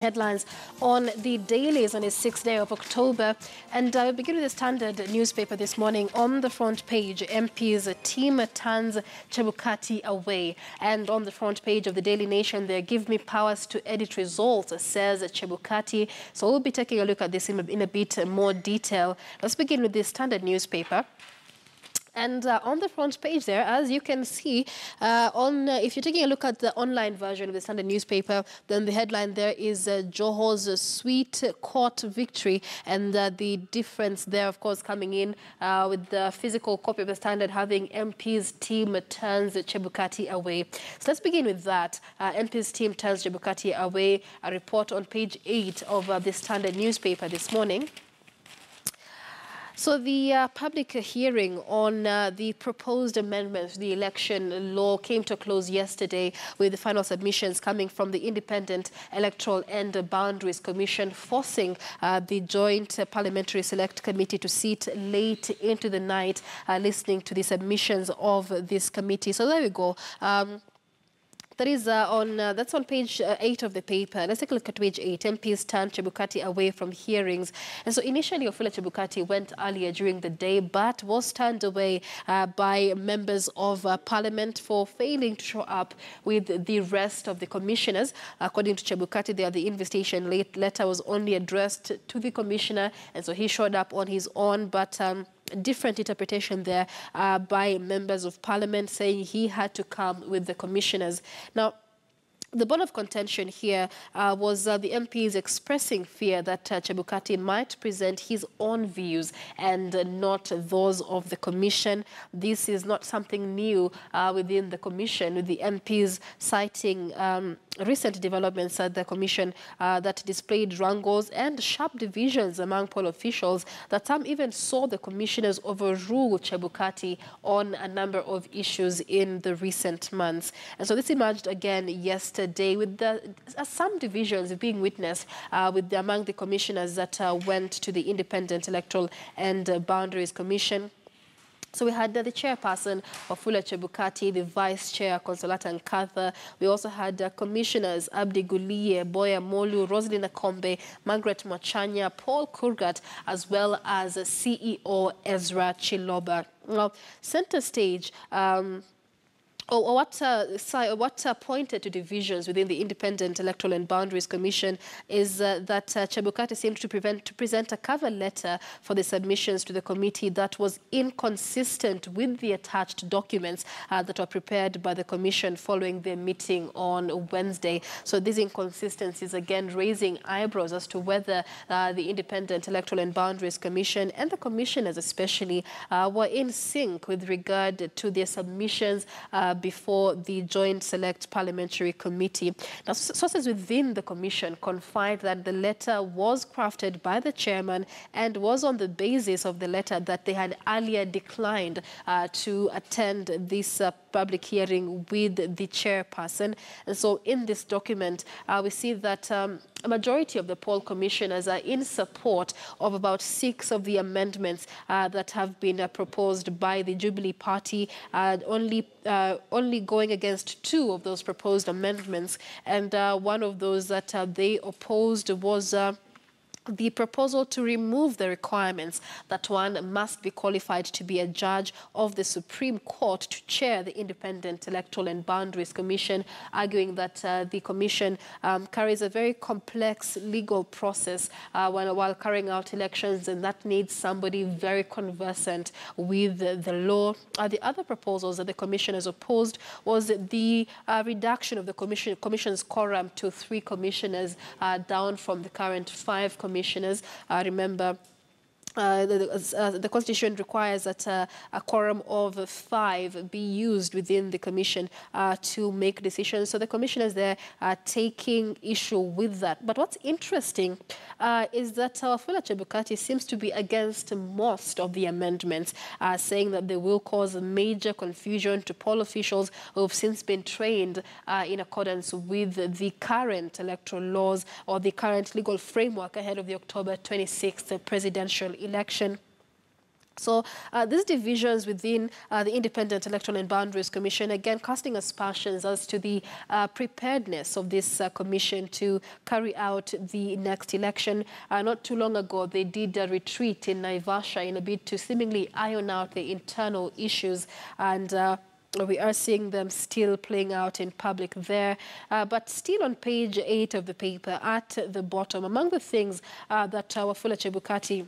Headlines on the dailies on the 6th day of October. And I begin with the Standard newspaper this morning. On the front page, MP's team turns Chebukati away. And on the front page of the Daily Nation, they give me powers to edit results, says Chebukati. So we'll be taking a look at this in a bit more detail. Let's begin with the Standard newspaper. And on the front page there, as you can see, if you're taking a look at the online version of the Standard newspaper, then the headline there is Joho's sweet court victory. And the difference there, of course, coming in with the physical copy of the Standard having MP's team turns Chebukati away. So let's begin with that. MP's team turns Chebukati away. A report on page 8 of the Standard newspaper this morning. So the public hearing on the proposed amendments to the election law came to a close yesterday, with the final submissions coming from the Independent Electoral and Boundaries Commission, forcing the Joint Parliamentary Select Committee to sit late into the night listening to the submissions of this committee. So there we go. That's on page 8 of the paper. Let's take a look at page 8. MPs turned Chebukati away from hearings. And so initially, Wafula Chebukati went earlier during the day, but was turned away by members of Parliament for failing to show up with the rest of the commissioners. According to Chebukati, the invitation letter was only addressed to the commissioner, and so he showed up on his own, but different interpretation there by members of Parliament, saying he had to come with the commissioners. Now, the bone of contention here was the MPs expressing fear that Chebukati might present his own views and not those of the Commission. This is not something new within the Commission, with the MPs citing recent developments at the Commission that displayed wrangles and sharp divisions among poll officials, that some even saw the commissioners overrule Chebukati on a number of issues in the recent months. And so this emerged again yesterday, with some divisions being witnessed among the commissioners that went to the Independent Electoral and Boundaries Commission. So we had the chairperson, Wafula Chebukati, the vice chair, Consolata Nkatha. We also had commissioners, Abdi Guliye, Boya Molu, Rosalina Kombe, Margaret Machanya, Paul Kurgat, as well as CEO Ezra Chiloba. Now, center stage, what pointed to divisions within the Independent Electoral and Boundaries Commission is that Chebukati seemed to present a cover letter for the submissions to the committee that was inconsistent with the attached documents that were prepared by the Commission following their meeting on Wednesday. So these inconsistencies again raising eyebrows as to whether the Independent Electoral and Boundaries Commission and the commissioners especially were in sync with regard to their submissions before the Joint Select Parliamentary Committee. Now, sources within the Commission confirmed that the letter was crafted by the chairman and was on the basis of the letter that they had earlier declined to attend this public hearing with the chairperson. And so in this document, we see that a majority of the poll commissioners are in support of about 6 of the amendments that have been proposed by the Jubilee Party, only going against 2 of those proposed amendments. And one of those that they opposed was the proposal to remove the requirements that one must be qualified to be a judge of the Supreme Court to chair the Independent Electoral and Boundaries Commission, arguing that the Commission carries a very complex legal process while carrying out elections, and that needs somebody very conversant with the law. The other proposals that the Commission has opposed was the reduction of the Commission's quorum to 3 commissioners, down from the current 5 commissioners. Remember, the Constitution requires that a quorum of 5 be used within the Commission to make decisions. So the commissioners there are taking issue with that. But what's interesting is that Wafula Chebukati seems to be against most of the amendments, saying that they will cause major confusion to poll officials who have since been trained in accordance with the current electoral laws or the current legal framework ahead of the October 26th presidential election. So these divisions within the Independent Electoral and Boundaries Commission, again, casting aspersions as to the preparedness of this commission to carry out the next election. Not too long ago, they did a retreat in Naivasha in a bid to seemingly iron out the internal issues, and we are seeing them still playing out in public there. But still on page 8 of the paper, at the bottom, among the things that Wafula Chebukati